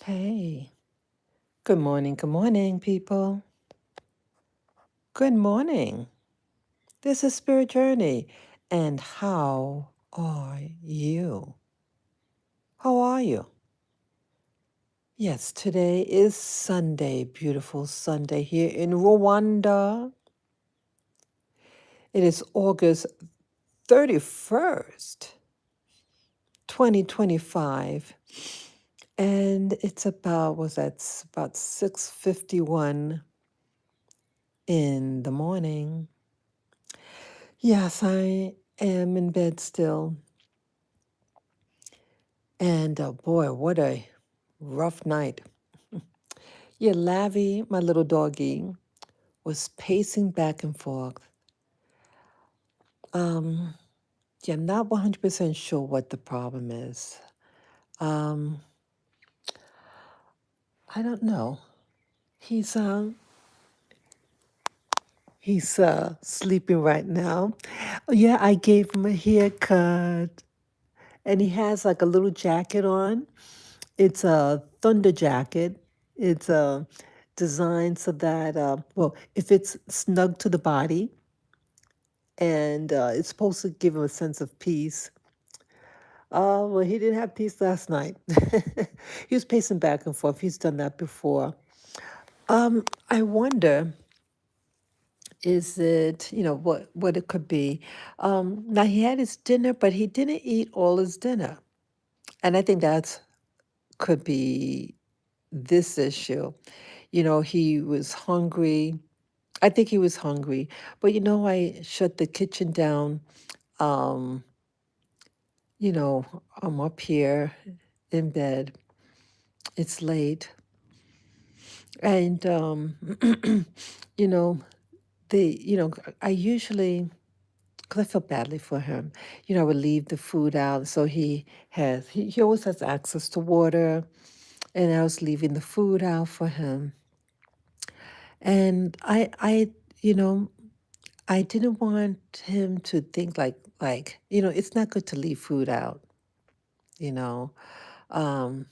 Okay. Good morning, people. Good morning. This is Spirit Journey. And how are you? How are you? Yes, today is Sunday, beautiful Sunday here in Rwanda. It is August 31st, 2025. And it's about 6:51 in the morning. Yes, I am in bed still. And boy, what a rough night. Yeah, Lavi, my little doggy, was pacing back and forth. Um, yeah, I'm not 100% sure what the problem is. Um, I don't know. He's um he's sleeping right now. Oh, yeah, I gave him a haircut, and he has like a little jacket on. It's a thunder jacket. It's designed so that, well, if it's snug to the body, and it's supposed to give him a sense of peace. Well, he didn't have peace last night. He was pacing back and forth. He's done that before. I wonder, is it, what it could be? Now he had his dinner, but he didn't eat all his dinner, and I think that's could be this issue. He was hungry. I think he was hungry, but I shut the kitchen down. Um, I'm up here in bed. It's late. And, you know, I usually, because I feel badly for him, I would leave the food out. So he always has access to water. And I was leaving the food out for him. And you know, I didn't want him to think it's not good to leave food out, you know. Um,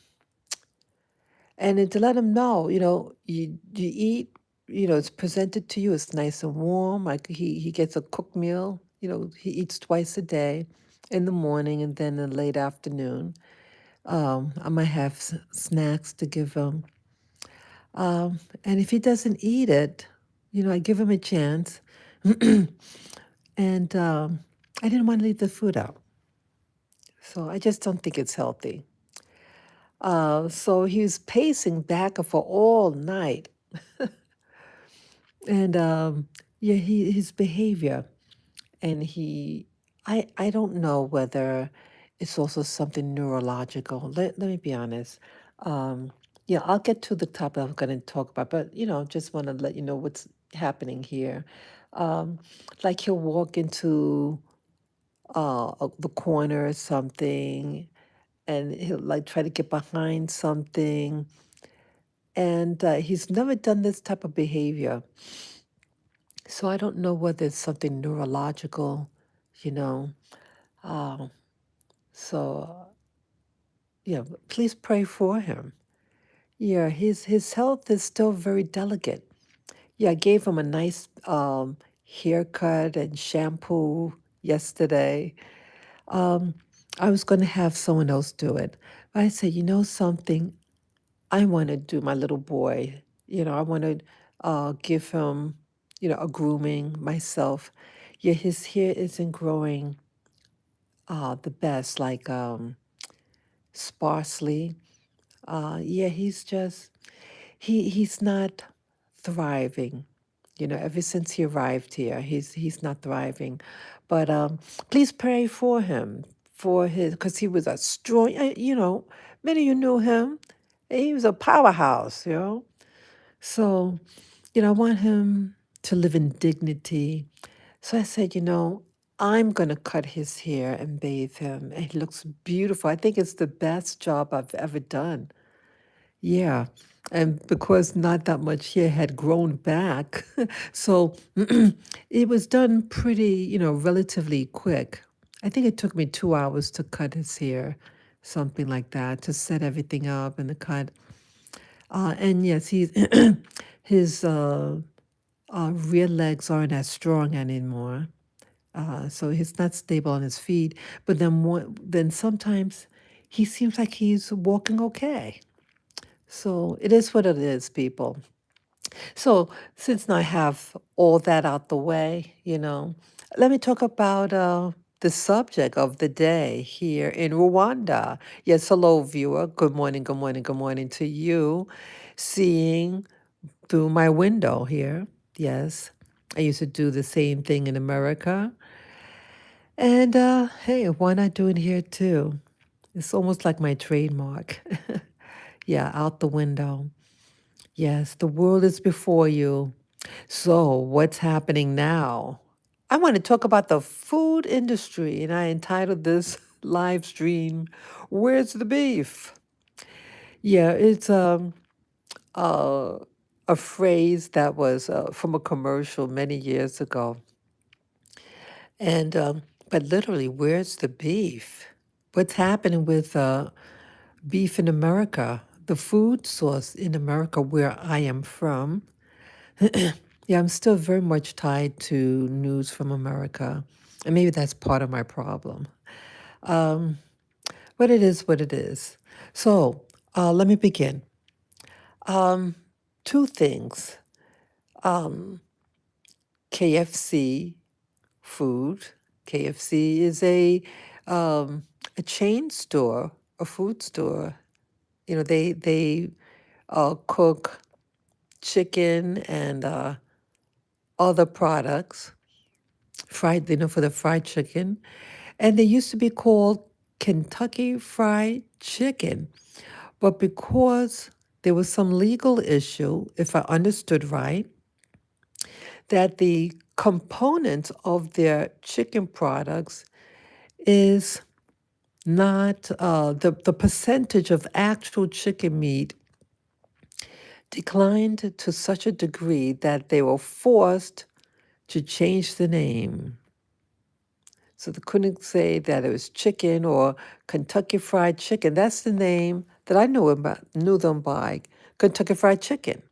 and then to let him know, you eat, it's presented to you, it's nice and warm. Like he gets a cooked meal, he eats twice a day, in the morning and then in the late afternoon. I might have snacks to give him. And if he doesn't eat it, I give him a chance. And I didn't want to leave the food out. So I just don't think it's healthy. So he was pacing back and forth all night. And yeah, his behavior. And I don't know whether it's also something neurological. Let me be honest. Um, yeah, I'll get to the topic I'm going to talk about, but just want to let you know what's happening here. Like he'll walk into the corner or something, and he'll like try to get behind something. And he's never done this type of behavior. So I don't know whether it's something neurological, you know. Um, so yeah, please pray for him. Yeah, his health is still very delicate. Yeah, I gave him a nice haircut and shampoo yesterday. Um, I was going to have someone else do it. But I said, you know something? I want to do my little boy. I want to give him, a grooming myself. Yeah, his hair isn't growing the best, like sparsely. Yeah, he's not thriving. Ever since he arrived here, he's not thriving. But please pray for him, because he was a strong. Many of you knew him. He was a powerhouse. So, I want him to live in dignity. So I said, I'm going to cut his hair and bathe him. And he looks beautiful. I think it's the best job I've ever done. Yeah. And because not that much hair had grown back, so it was done pretty, relatively quick. I think it took me 2 hours to cut his hair, something like that, to set everything up and the cut. And yes, he's his rear legs aren't as strong anymore. So he's not stable on his feet. But then sometimes he seems like he's walking okay. So it is what it is, people. So since I have all that out the way, let me talk about the subject of the day here in Rwanda. Yes, hello, viewer. Good morning, good morning, good morning to you. Seeing through my window here. Yes, I used to do the same thing in America. And hey, why not do it here too? It's almost like my trademark. Yeah, out the window. Yes, the world is before you. So, what's happening now? I want to talk about the food industry, and I entitled this live stream, Where's the Beef? Yeah, it's uh, a phrase that was from a commercial many years ago. And, but literally, where's the beef? What's happening with beef in America? The food source in America, where I am from. Yeah, I'm still very much tied to news from America. And maybe that's part of my problem. Um, but it is what it is. So let me begin. Two things. KFC food. KFC is a chain store, a food store. They cook chicken and other products, fried, for the fried chicken. And they used to be called Kentucky Fried Chicken. But because there was some legal issue, if I understood right, that the components of their chicken products is not the percentage of actual chicken meat declined to such a degree that they were forced to change the name. So they couldn't say that it was chicken or Kentucky Fried Chicken. That's the name that I knew them by, Kentucky Fried Chicken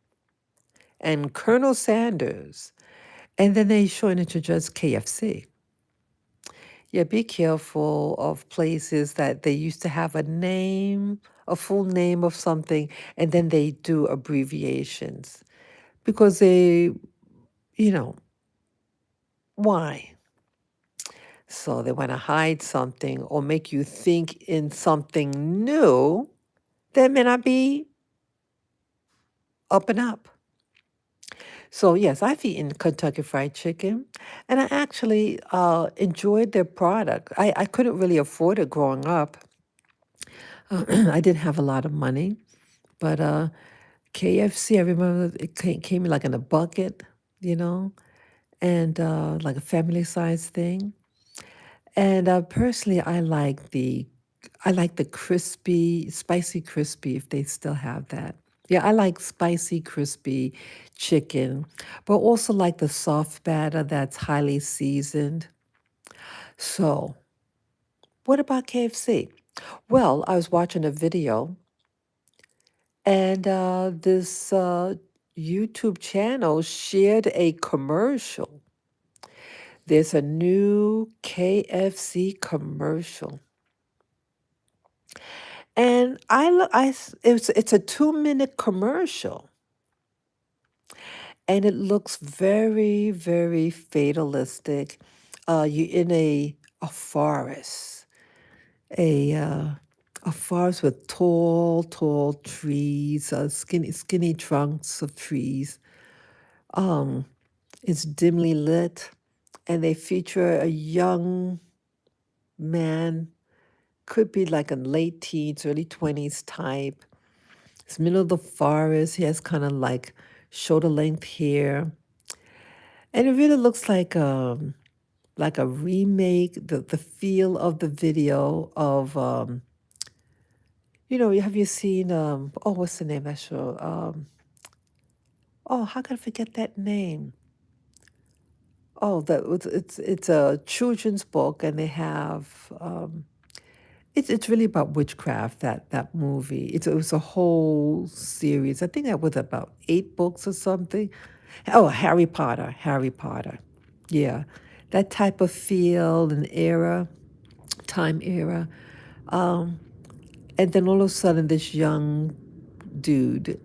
and Colonel Sanders. And then they shortened it to just KFC. Yeah, be careful of places that they used to have a name, a full name of something, and then they do abbreviations because you know, why? So they want to hide something or make you think in something new that may not be up and up. So yes, I've eaten Kentucky Fried Chicken, and I actually enjoyed their product. I couldn't really afford it growing up. I didn't have a lot of money, but KFC, I remember it came like in a bucket, you know, and like a family-sized thing. And personally, I like the crispy, spicy crispy, if they still have that. Yeah, I like spicy crispy chicken, but also like the soft batter that's highly seasoned. So, what about KFC? Well, I was watching a video, and this YouTube channel shared a commercial. There's a new KFC commercial. And it's a 2-minute commercial, and it looks very, very fatalistic. You're in a forest, a uh, a forest with tall, tall trees, skinny trunks of trees. Um, it's dimly lit, and they feature a young man, could be like a late teens, early 20s type. It's middle of the forest. He has kind of like shoulder length hair. And it really looks like a remake, the feel of the video of have you seen oh, what's the name of that show? Oh, how could I forget that name? Oh, it's a children's book, and they have It's really about witchcraft, that movie. It was a whole series. I think that was about 8 books or something. Oh, Harry Potter, Harry Potter. Yeah, that type of feel and era, time era. Um, and then all of a sudden, this young dude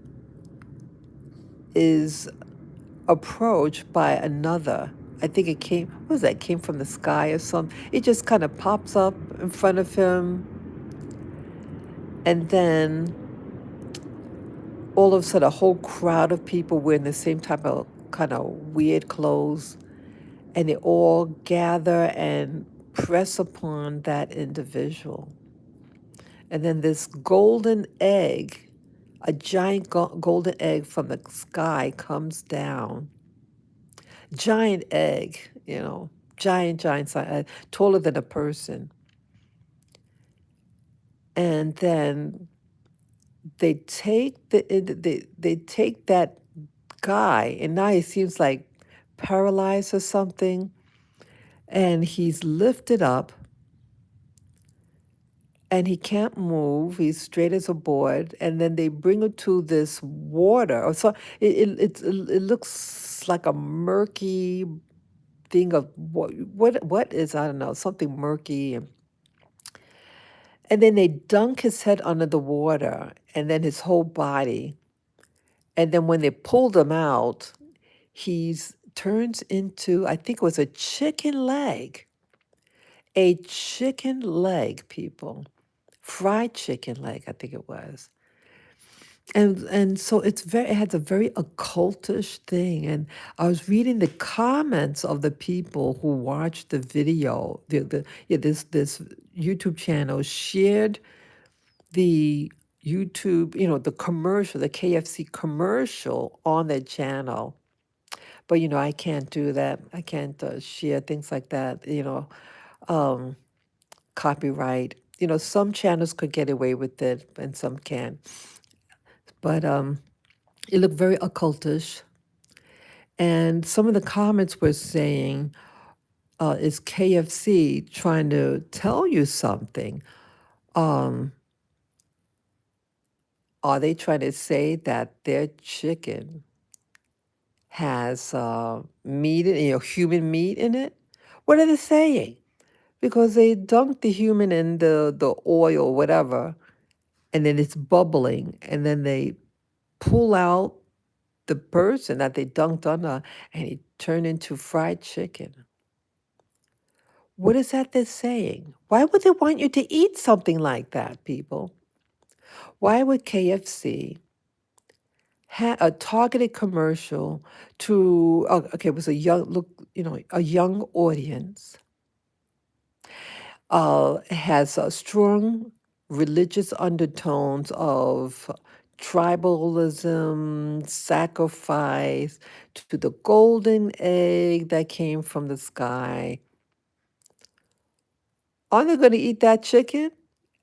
is approached by another. I think it came, what was that, came from the sky or something. It just kind of pops up in front of him. And then all of a sudden, a whole crowd of people wearing the same type of kind of weird clothes. And they all gather and press upon that individual. And then this golden egg, a giant golden egg from the sky comes down. Giant egg, giant, taller than a person. And then they take that guy, and now he seems like paralyzed or something, and he's lifted up, and he can't move. He's straight as a board, and then they bring him to this water. Or so it looks like a murky thing of what is, I don't know, something murky. And then they dunk his head under the water, and then his whole body. And then when they pulled him out, he's turns into, I think it was a chicken leg. A chicken leg, people. Fried chicken leg, I think it was. And so it has a very occultish thing. And I was reading the comments of the people who watched the video. This YouTube channel shared the YouTube, the commercial, the KFC commercial on their channel. But I can't do that. I can't share things like that. Um, copyright. Some channels could get away with it, and some can't. But it looked very occultish. And some of the comments were saying, is KFC trying to tell you something? Um, are they trying to say that their chicken has meat, human meat in it? What are they saying? Because they dunk the human in the oil, whatever, and then it's bubbling, and then they pull out the person that they dunked under, and he turned into fried chicken. What is that they're saying? Why would they want you to eat something like that, people? Why would KFC have a targeted commercial to, okay, it was a a young audience, has strong religious undertones of tribalism, sacrifice to the golden egg that came from the sky. Are they going to eat that chicken?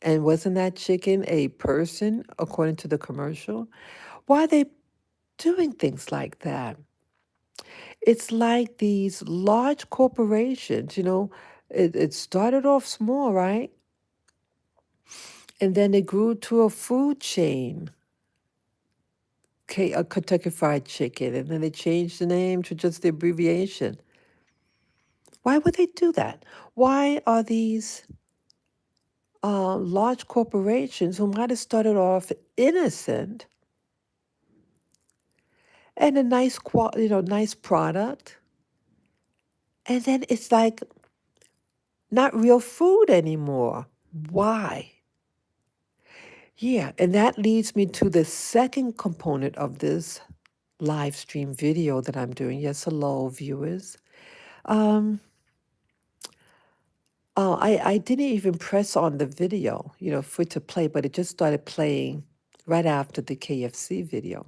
And wasn't that chicken a person, according to the commercial? Why are they doing things like that? It's like these large corporations, it started off small, right? And then it grew to a food chain, a Kentucky Fried Chicken, and then they changed the name to just the abbreviation. Why would they do that? Why are these large corporations who might have started off innocent and a nice product, and then it's like not real food anymore? Why? Yeah, and that leads me to the second component of this live stream video that I'm doing. Yes, hello, viewers. Um, I didn't even press on the video, for it to play, but it just started playing right after the KFC video.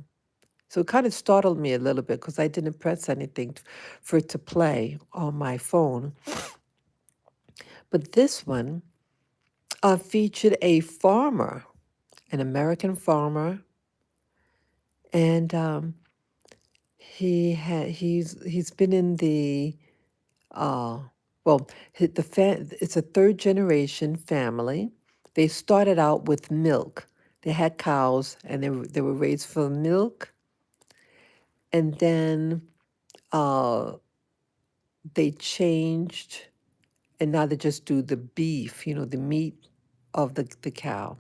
So it kind of startled me a little bit because I didn't press anything for it to play on my phone. But this one featured a farmer, an American farmer, and he's been in the uh, well, it's a third generation family. They started out with milk. They had cows and they were raised for milk. And then uh, they changed and now they just do the beef, the meat of the cow.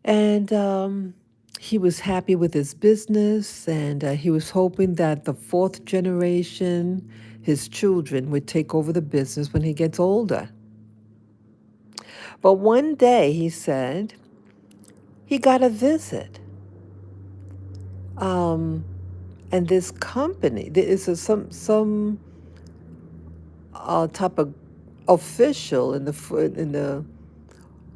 And he was happy with his business, and he was hoping that the fourth generation, his children, would take over the business when he gets older. But one day, he said, he got a visit. Um, and this company, there is some type of official in the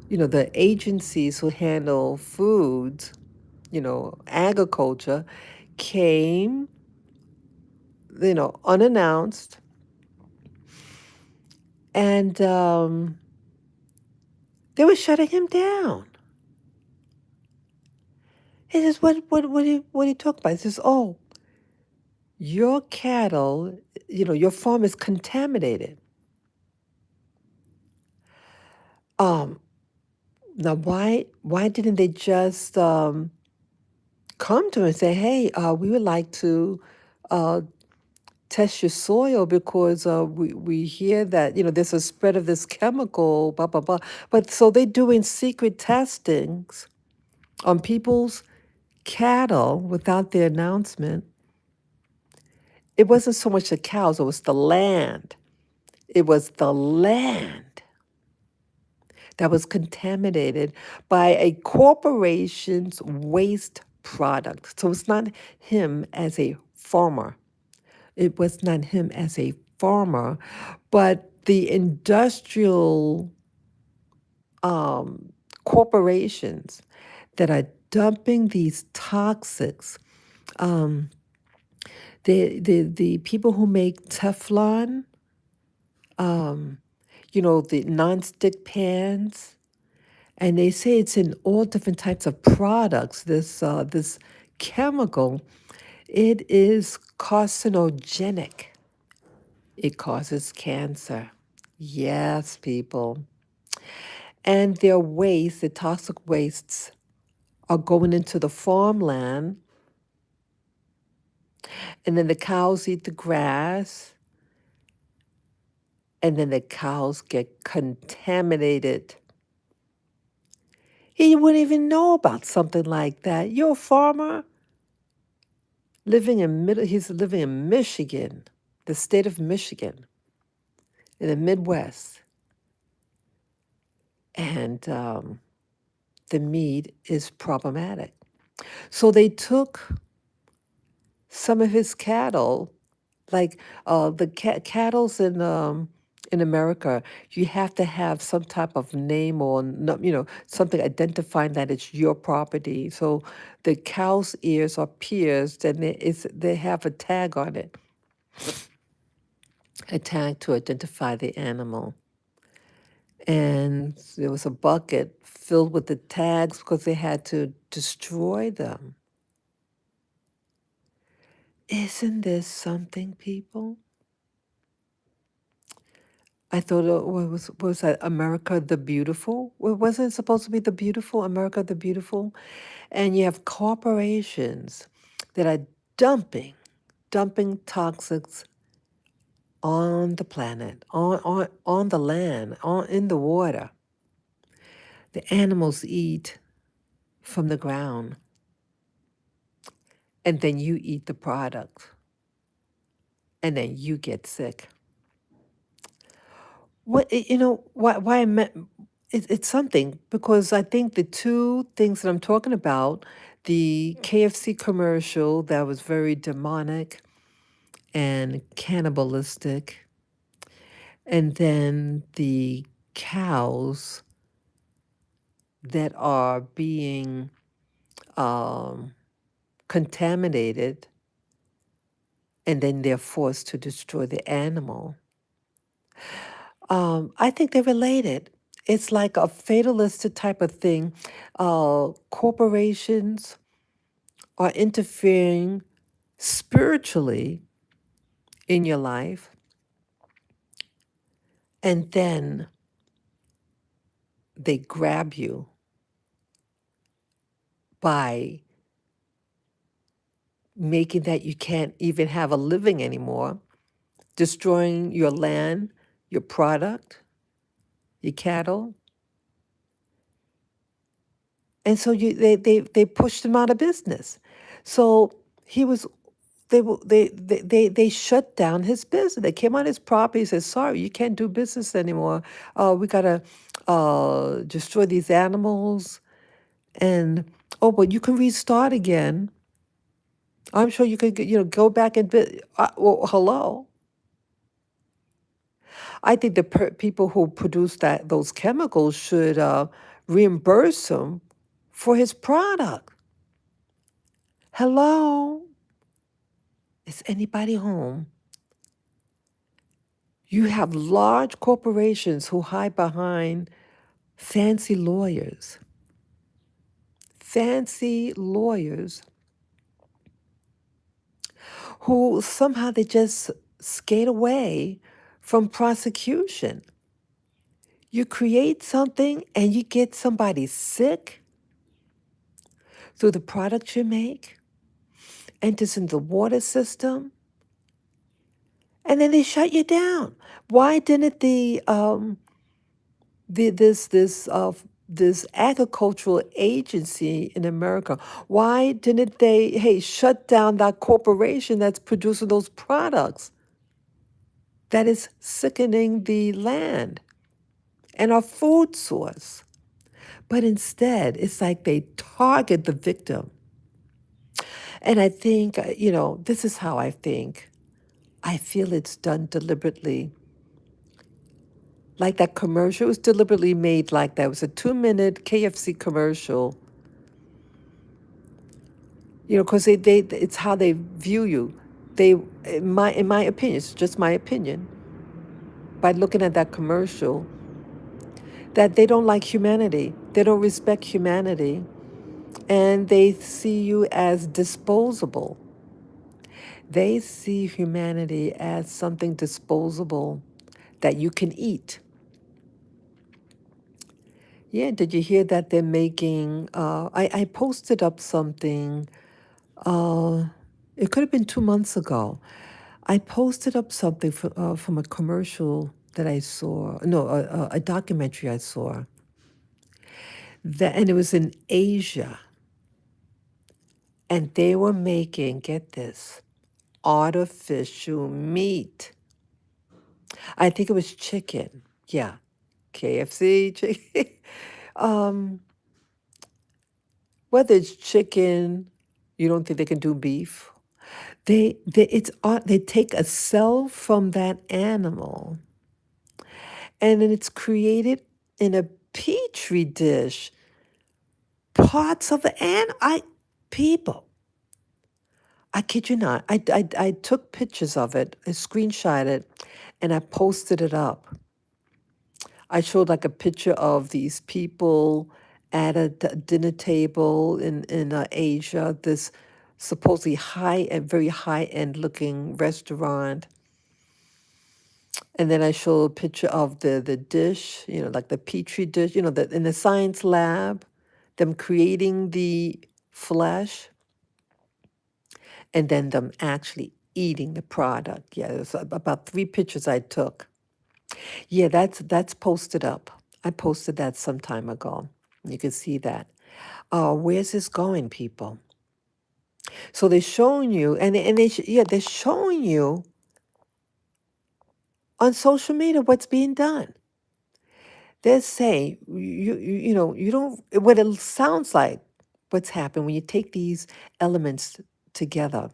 the agencies who handle foods, agriculture, came, unannounced, and they were shutting him down. He says, what do you talk about? He says, oh, your cattle, your farm is contaminated. Um, Now why didn't they just come to him and say, hey, we would like to uh, test your soil because we hear that there's a spread of this chemical, blah blah blah. But so they're doing secret testings on people's cattle without their announcement. It wasn't so much the cows, it was the land. It was the land that was contaminated by a corporation's waste product. So it's not him as a farmer. It was not him as a farmer, but the industrial corporations that are dumping these toxics. Um, the people who make Teflon, the nonstick pans, and they say it's in all different types of products. This chemical, it is carcinogenic. It causes cancer. Yes, people. And their waste, the toxic wastes, are going into the farmland, and then the cows eat the grass, and then the cows get contaminated. He wouldn't even know about something like that. You're a farmer he's living in Michigan, the state of Michigan, in the Midwest. And the meat is problematic. So they took some of his cattle, like the cattle's in America, you have to have some type of name or something identifying that it's your property. So the cow's ears are pierced, and they have a tag on it, a tag to identify the animal. And there was a bucket filled with the tags because they had to destroy them. Isn't this something, people? I thought was that America the Beautiful? Wasn't it supposed to be the beautiful, America the Beautiful? And you have corporations that are dumping toxics on the planet, on the land, in the water. The animals eat from the ground, and then you eat the product, and then you get sick. Why I meant it's something, because I think the two things that I'm talking about, the KFC commercial that was very demonic and cannibalistic, and then the cows that are being um, contaminated, and then they're forced to destroy the animal. I think they're related. It's like a fatalistic type of thing. Corporations are interfering spiritually in your life, and then they grab you by making that you can't even have a living anymore, destroying your land, your product, your cattle. And so they pushed him out of business. So he was they shut down his business. They came on his property and said, "Sorry, you can't do business anymore. We gotta destroy these animals, and oh, but you can restart again. I'm sure you could go back and well, hello. I think the people who produce those chemicals should reimburse him for his product. Hello, is anybody home? You have large corporations who hide behind fancy lawyers who somehow they just skate away from prosecution. You create something and you get somebody sick through the products you make, enters in the water system, and then they shut you down. Why didn't this agricultural agency in America, why didn't they shut down that corporation that's producing those products that is sickening the land and our food source? But instead, it's like they target the victim. And I think, this is how I think. I feel it's done deliberately. Like that commercial was deliberately made like that. It was a 2-minute KFC commercial. Because it's how they view you. They, in my opinion, it's just my opinion, by looking at that commercial, that they don't like humanity. They don't respect humanity. And they see you as disposable. They see humanity as something disposable that you can eat. Yeah, did you hear that they're making? I posted up something. It could have been 2 months ago. I posted up something from a commercial that I saw. No, a documentary I saw. And it was in Asia, and they were making, get this, artificial meat. I think it was chicken. Yeah, KFC chicken. um, Whether it's chicken, you don't think they can do beef. They take a cell from that animal, and then it's created in a petri dish. Parts of the people. I kid you not. I took pictures of it, I screenshot it, and I posted it up. I showed like a picture of these people at a dinner table in Asia, this supposedly high and very high end looking restaurant. And then I showed a picture of the dish, like the petri dish, in the science lab, them creating the flesh, and then them actually eating the product. Yeah, there's about 3 pictures I took. Yeah, that's posted up. I posted that some time ago. You can see that. Where's this going, people? So they're showing you, they're showing you on social media what's being done. They're saying you don't. What it sounds like, what's happened when you take these elements together.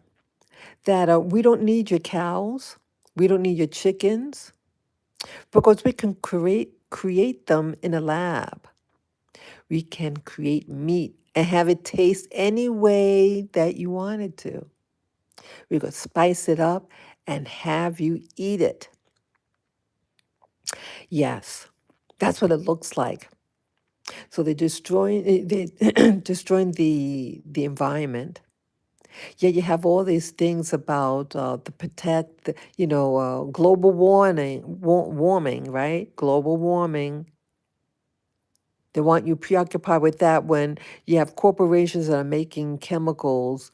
That we don't need your cows, we don't need your chickens, because we can create them in a lab. We can create meat and have it taste any way that you want it to. We could spice it up and have you eat it. Yes, that's what it looks like. So they're destroying destroying the environment. Yeah, you have all these things about the protect, global warming, right? Global warming. They want you preoccupied with that when you have corporations that are making chemicals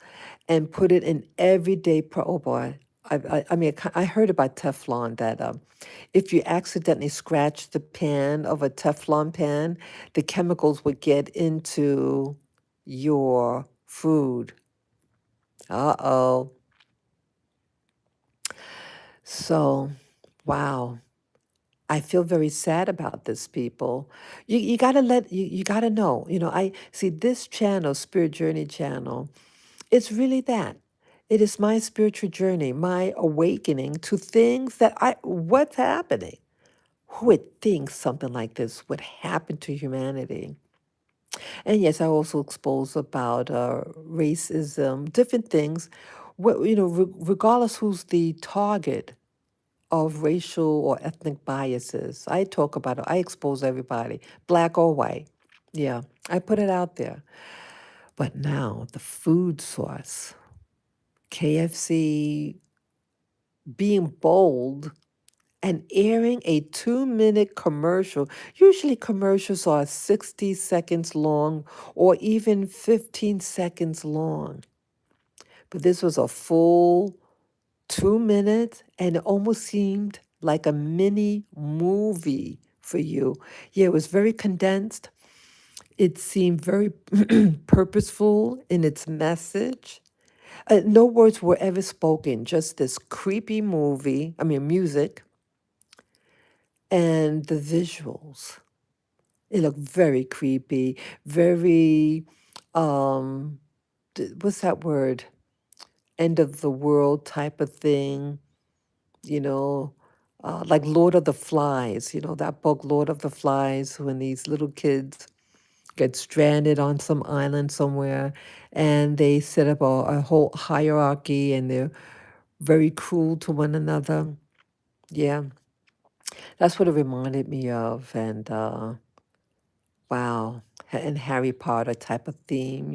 and put it in everyday oh boy. I mean, I heard about Teflon that if you accidentally scratch the pan of a Teflon pan, the chemicals would get into your food. Uh-oh. So, wow. I feel very sad about this, people. You gotta you gotta know. I see this channel, Spirit Journey channel. It's really that. It is my spiritual journey, my awakening to things that what's happening? Who would think something like this would happen to humanity? And yes, I also expose about racism, different things. Regardless who's the target of racial or ethnic biases. I talk about it. I expose everybody, black or white. Yeah, I put it out there. But now the food source, KFC being bold and airing a 2-minute commercial. Usually commercials are 60 seconds long or even 15 seconds long. But this was a full 2 minutes, and it almost seemed like a mini movie for you. Yeah, it was very condensed. It seemed very purposeful in its message. No words were ever spoken, just this creepy music, and the visuals. It looked very creepy, very, what's that word? End of the world type of thing. you know, like Lord of the Flies, that book, Lord of the Flies, when these little kids get stranded on some island somewhere and they set up a whole hierarchy and they're very cruel to one another. Yeah, that's what it reminded me of. And wow, and Harry Potter type of theme,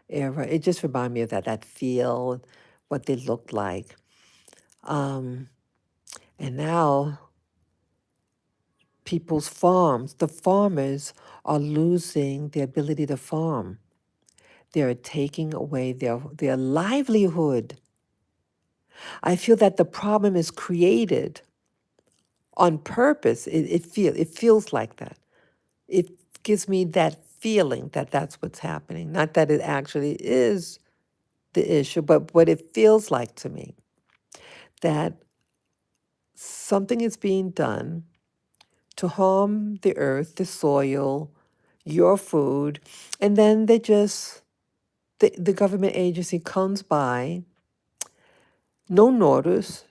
era. It just reminded me of that feel, what they looked like. Um, and now people's farms, the farmers are losing the ability to farm. They're taking away their livelihood. I feel that the problem is created on purpose. It feels like that. It gives me that feeling that that's what's happening. Not that it actually is the issue, but what it feels like to me, that something is being done to harm the earth, the soil, your food, and then the government agency comes by, no notice.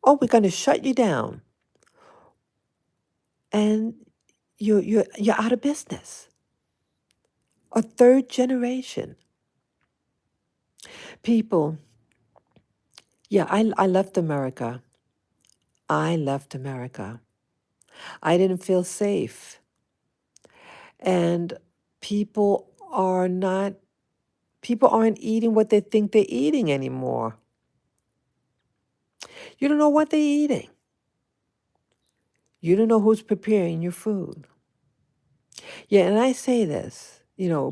Oh, we're going to shut you down, and you're out of business. A third generation people. Yeah, I left America. I left America. I didn't feel safe, and people are not. People aren't eating what they think they're eating anymore. You don't know what they're eating. You don't know who's preparing your food. Yeah, and I say this,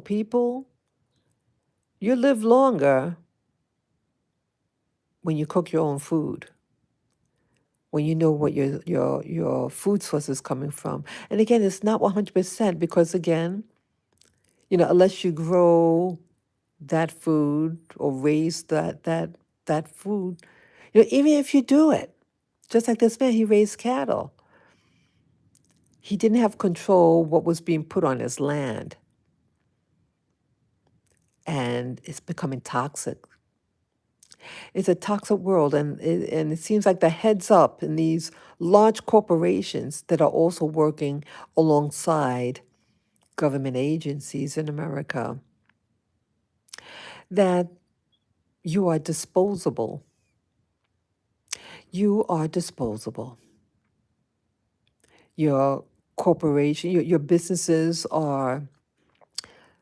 people, you live longer when you cook your own food, when you know what your food source is coming from. And again, it's not 100% because again, unless you grow that food or raise that food, even if you do it, just like this man, he raised cattle. He didn't have control what was being put on his land, and it's becoming toxic. It's a toxic world, and it seems like the heads up in these large corporations that are also working alongside government agencies in America, that you are disposable. You are disposable. Your corporation, your businesses are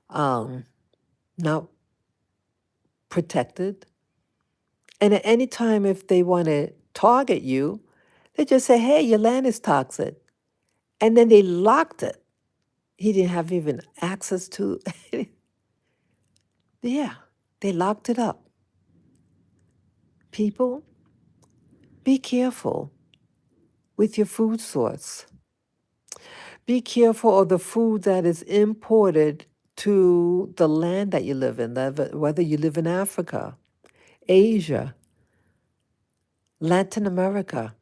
um, not protected. And at any time, if they want to target you, they just say, hey, your land is toxic. And then they locked it He didn't have even access to. Yeah, they locked it up. People, be careful with your food source. Be careful of the food that is imported to the land that you live in, whether you live in Africa, Asia, Latin America,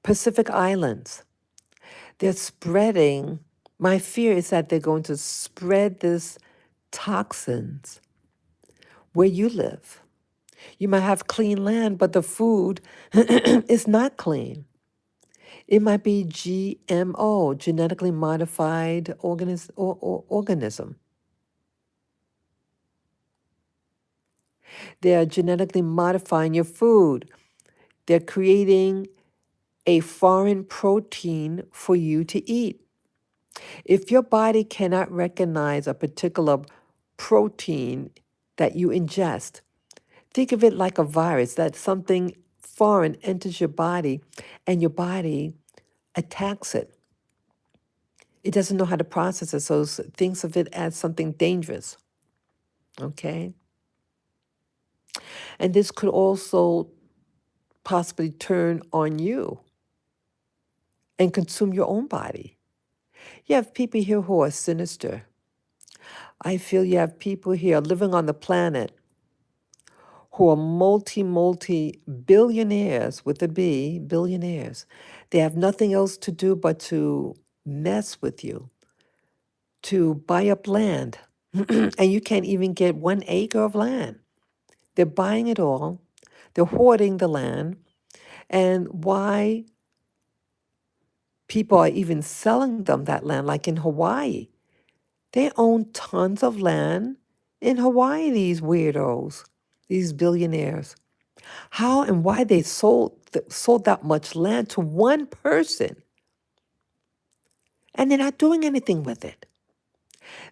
Pacific Islands. They're spreading. My fear is that they're going to spread this toxins where you live. You might have clean land, but the food is not clean. It might be GMO, genetically modified organism. They are genetically modifying your food. They're creating a foreign protein for you to eat. If your body cannot recognize a particular protein that you ingest, think of it like a virus, that something foreign enters your body and your body attacks it. It doesn't know how to process it, so thinks of it as something dangerous. Okay? And this could also possibly turn on you and consume your own body. You have people here who are sinister. I feel you have people here living on the planet who are multi billionaires with a B, billionaires. They have nothing else to do but to mess with you, to buy up land. And you can't even get 1 acre of land. They're buying it all. They're hoarding the land. And why people are even selling them that land, like in Hawaii. They own tons of land in Hawaii, these weirdos, these billionaires. How and why they sold that much land to one person, and they're not doing anything with it.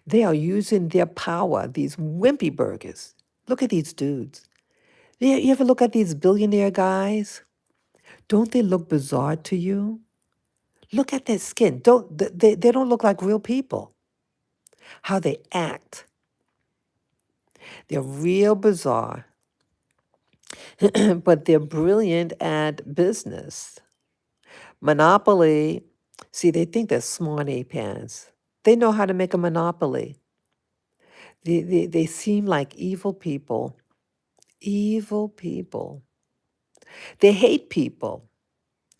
They are using their power, these wimpy burgers. Look at these dudes. You ever look at these billionaire guys? Don't they look bizarre to you? Look at their skin. They don't look like real people. How they act. They're real bizarre. But they're brilliant at business. Monopoly, see, they think they're smarty pants. They know how to make a monopoly. They seem like evil people. Evil people. They hate people.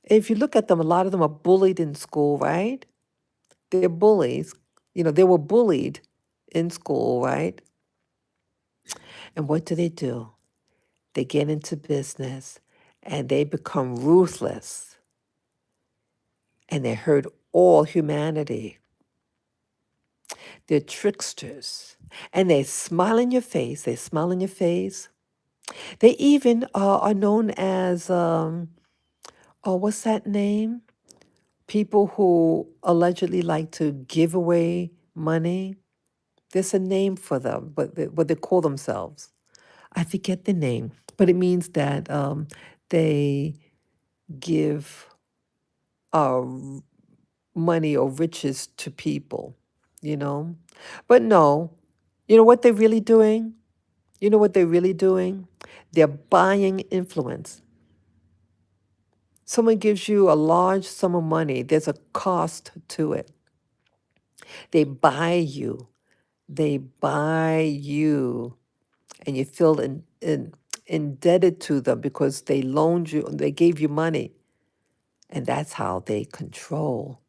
If you look at them, a lot of them are bullied in school, right? They're bullies. They were bullied in school, right? And what do? They get into business and they become ruthless and they hurt all humanity. They're tricksters and they smile in your face. They smile in your face. They even are known as, what's that name? People who allegedly like to give away money. There's a name for them, but what they call themselves. I forget the name, but it means that they give money or riches to people, you know? But no, you know what they're really doing? You know what they're really doing? They're buying influence. Someone gives you a large sum of money, there's a cost to it. They buy you. They buy you. And you feel indebted to them because they loaned you, they gave you money. And that's how they control.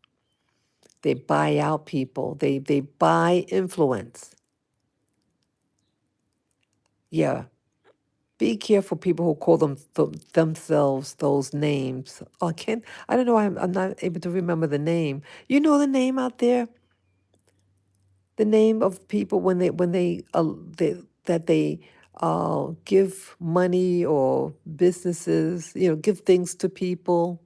They buy out people. They buy influence. Yeah. Be careful, people who call themselves those names. Oh, I don't know. I'm not able to remember the name. You know the name out there. The name of people when they give money or businesses, give things to people,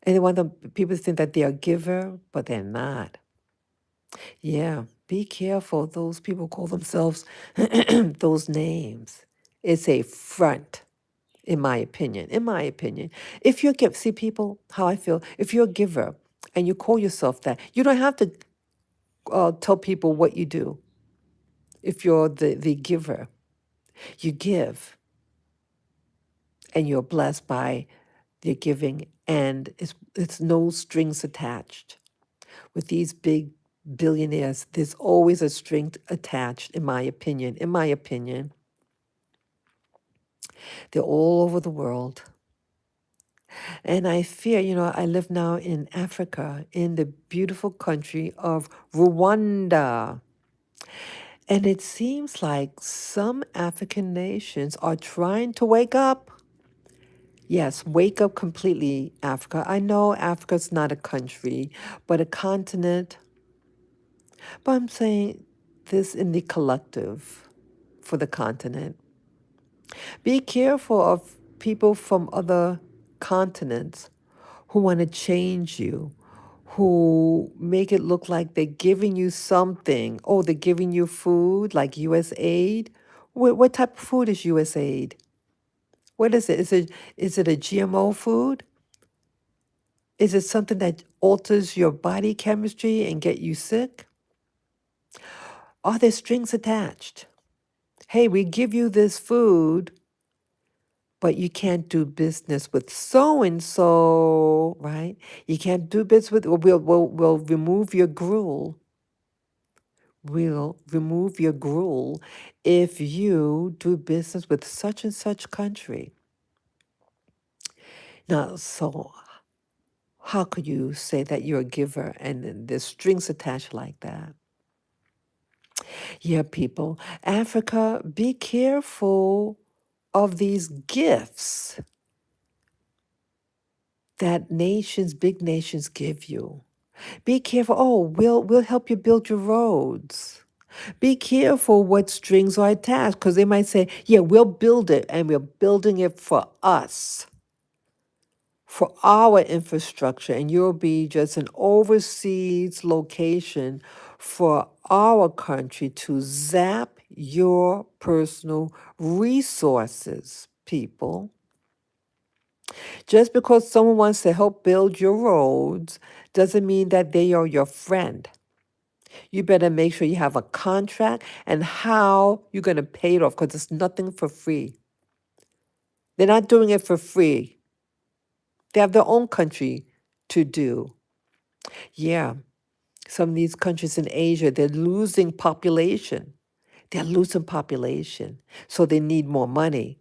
and they want people to think that they are a giver, but they're not. Yeah, be careful. Those people call themselves those names. It's a front, in my opinion. In my opinion, if you're see people, how I feel. If you're a giver, and you call yourself that. You don't have to tell people what you do if you're the giver. You give, and you're blessed by your giving, and it's no strings attached. With these big billionaires, there's always a string attached, in my opinion. In my opinion, they're all over the world. And I fear, I live now in Africa, in the beautiful country of Rwanda. And it seems like some African nations are trying to wake up. Yes, wake up completely, Africa. I know Africa's not a country, but a continent. But I'm saying this in the collective for the continent. Be careful of people from other continents who want to change you, who make it look like they're giving you something. Oh, they're giving you food like US aid. What type of food is US aid? What is it? Is it a GMO food? Is it something that alters your body chemistry and get you sick? Are there strings attached? Hey, we give you this food, but you can't do business with so and so, right? You can't do business with. We'll remove your gruel. We'll remove your gruel if you do business with such and such country. Now, so how could you say that you're a giver and then there's strings attached like that? Yeah, people. Africa, be careful of these gifts that nations, big nations give you. Be careful. Oh, we'll help you build your roads. Be careful what strings are attached because they might say, yeah, we'll build it and we're building it for us, for our infrastructure, and you'll be just an overseas location for our country to zap your personal resources, people. Just because someone wants to help build your roads doesn't mean that they are your friend. You better make sure you have a contract and how you're going to pay it off because it's nothing for free. They're not doing it for free. They have their own country to do. Yeah, some of these countries in Asia, they're losing population. They're losing population. So they need more money.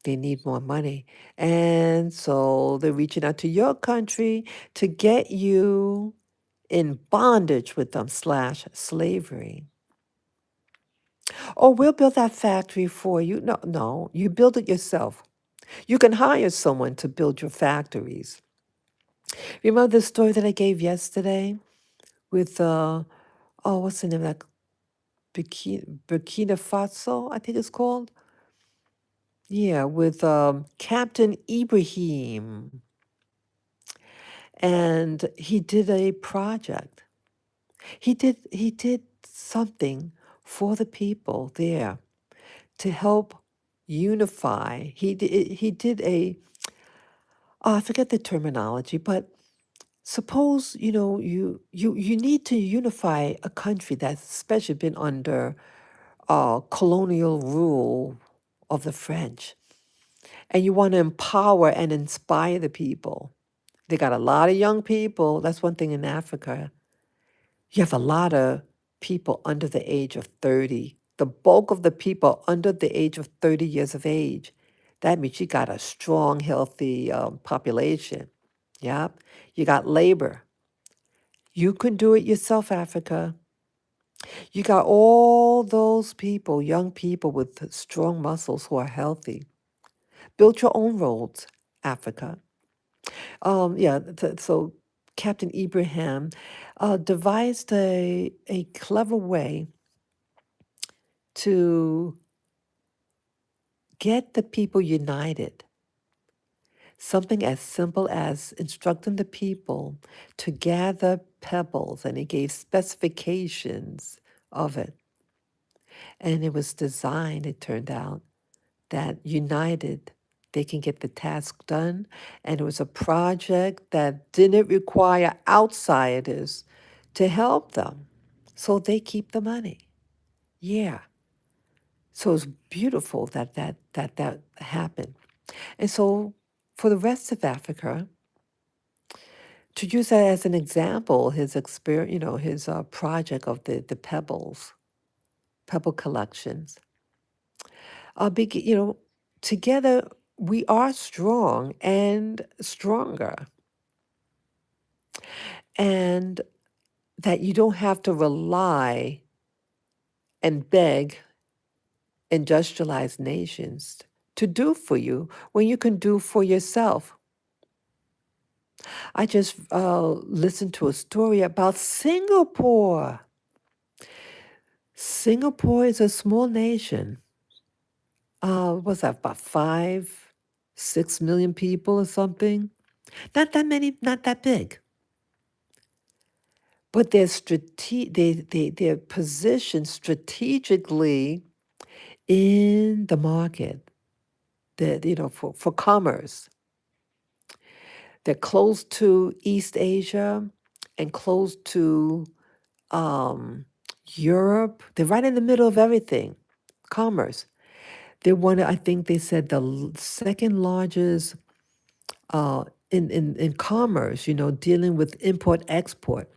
They need more money. And so they're reaching out to your country to get you in bondage with them / slavery. Oh, we'll build that factory for you. No, no, you build it yourself. You can hire someone to build your factories. Remember the story that I gave yesterday with, what's the name of that? Burkina Faso, I think it's called. Yeah, with Captain Ibrahim. And he did a project. He did something for the people there to help unify. He did I forget the terminology, but suppose you need to unify a country that's especially been under colonial rule of the French, and you want to empower and inspire the people. They got a lot of young people. That's one thing in Africa. You have a lot of people under the age of 30. The bulk of the people under the age of 30 years of age. That means you got a strong, healthy population. Yep. You got labor. You can do it yourself, Africa. You got all those people, young people with strong muscles who are healthy. Build your own roads, Africa. Yeah, so Captain Ibrahim devised a clever way to get the people united. Something as simple as instructing the people to gather pebbles, and he gave specifications of it. And it was designed, it turned out, that united they can get the task done. And it was a project that didn't require outsiders to help them. So they keep the money. Yeah. So it's beautiful that happened. And so for the rest of Africa, to use that as an example, his experience, his project of the pebble collections, together we are strong and stronger, and that you don't have to rely and beg industrialized nations to do for you when you can do for yourself. I just listened to a story about Singapore. Singapore is a small nation. What's that, about 6 million people or something? Not that many, not that big. But they're positioned strategically in the market, for commerce. They're close to East Asia and close to Europe. They're right in the middle of everything, commerce. I think they said the second largest in commerce, dealing with import export.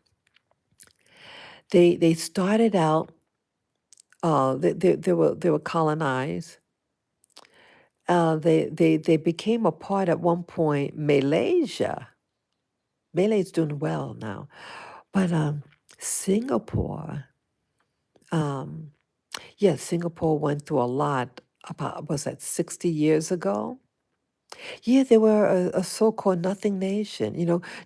They started out, they were colonized. They became a part at one point, Malaysia. Malay's doing well now. But Singapore, yes, Singapore went through a lot about, was that 60 years ago? Yeah, they were a so-called nothing nation.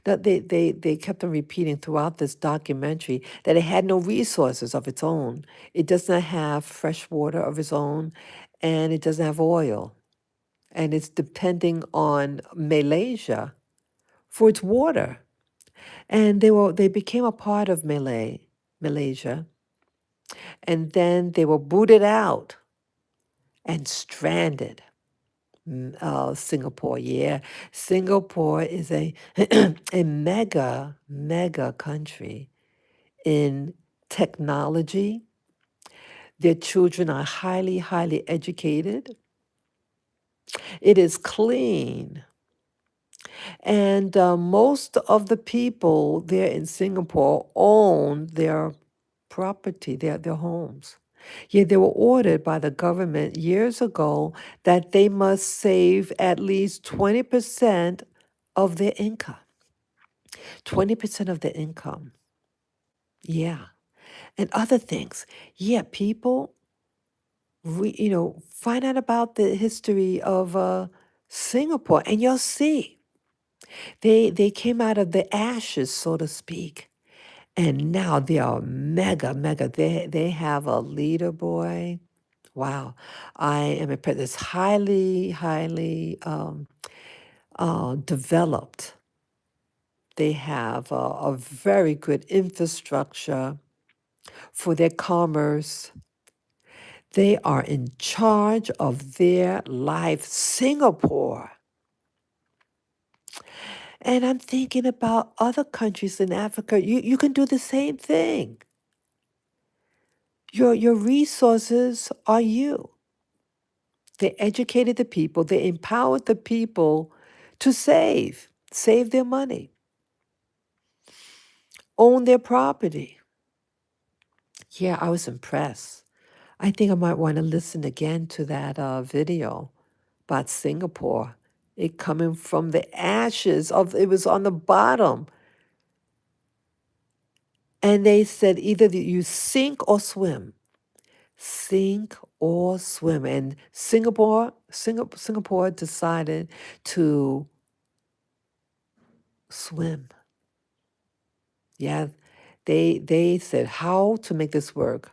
That they kept on repeating throughout this documentary that it had no resources of its own. It does not have fresh water of its own, and it doesn't have oil. And it's depending on Malaysia for its water. And they became a part of Malaysia, and then they were booted out and stranded. Singapore, yeah. Singapore is a a mega country in technology. Their children are highly educated. It is clean. And most of the people there in Singapore own their property, their homes. Yet they were ordered by the government years ago that they must save at least 20% of their income. 20% of their income. Yeah. And other things. Yeah, people, find out about the history of Singapore, and you'll see. They came out of the ashes, so to speak. And now they are mega. They have a leader, boy. Wow. I am impressed. It's highly developed. They have a very good infrastructure for their commerce. They are in charge of their life, Singapore. And I'm thinking about other countries in Africa. You can do the same thing. Your resources are you. They educated the people. They empowered the people to save their money, own their property. Yeah, I was impressed. I think I might want to listen again to that video about Singapore. It coming from the ashes of, it was on the bottom. And they said either you sink or swim. Sink or swim. And Singapore decided to swim. Yeah, they said how to make this work.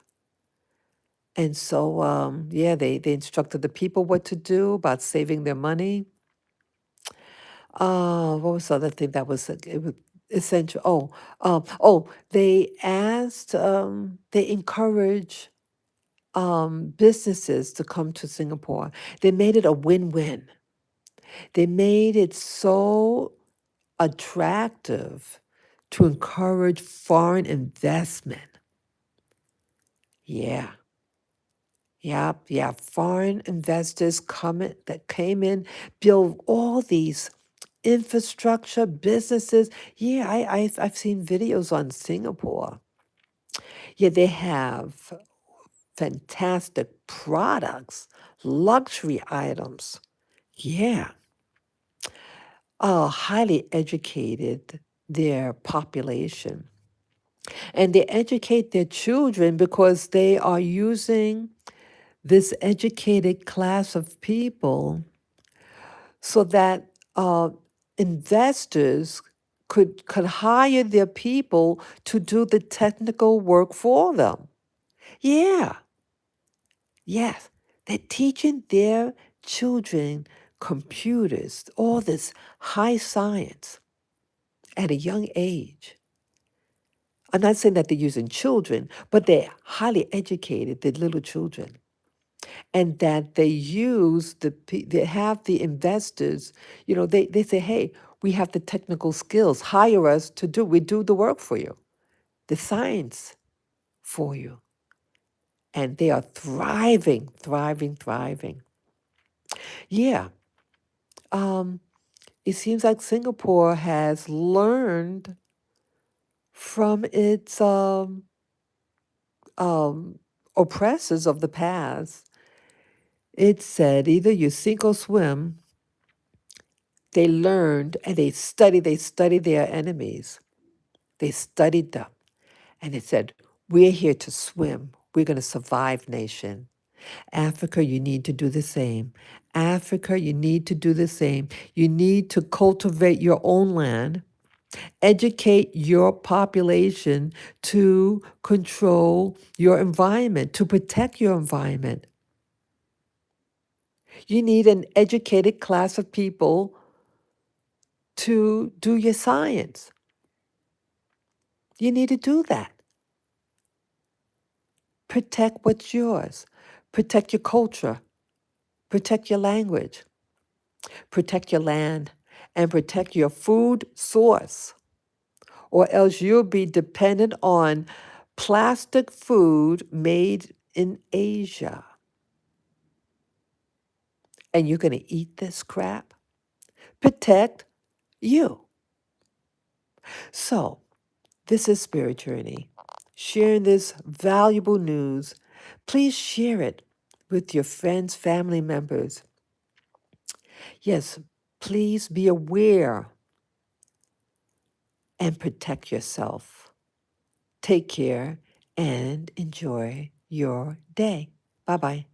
And so, yeah, they instructed the people what to do about saving their money. What was the other thing that was it was essential? They asked, they encourage businesses to come to Singapore. They made it a win-win. They made it so attractive to encourage foreign investment. Yeah. Yep, yeah, foreign investors that came in, build all these infrastructure businesses. Yeah, I've seen videos on Singapore. Yeah, they have fantastic products, luxury items. Yeah, highly educated their population. And they educate their children because they are using this educated class of people so that investors could hire their people to do the technical work for them. Yeah, yes, they're teaching their children computers, all this high science at a young age. I'm not saying that they're using children, but they're highly educated, the little children. And that they have the investors, they say, hey, we have the technical skills, hire us we do the work for you, the science for you. And they are thriving, thriving, thriving. Yeah. Um, it seems like Singapore has learned from its um, oppressors of the past. It said either you sink or swim. They learned and they studied their enemies. They studied them. And it said, we're here to swim. We're going to survive, nation. Africa, you need to do the same. Africa, you need to do the same. You need to cultivate your own land, educate your population to control your environment, to protect your environment. You need an educated class of people to do your science. You need to do that. Protect what's yours. Protect your culture. Protect your language. Protect your land. And protect your food source. Or else you'll be dependent on plastic food made in Asia. And you're going to eat this crap? Protect you. So, this is Spirit Journey. Sharing this valuable news. Please share it with your friends, family members. Yes, please be aware and protect yourself. Take care and enjoy your day. Bye bye.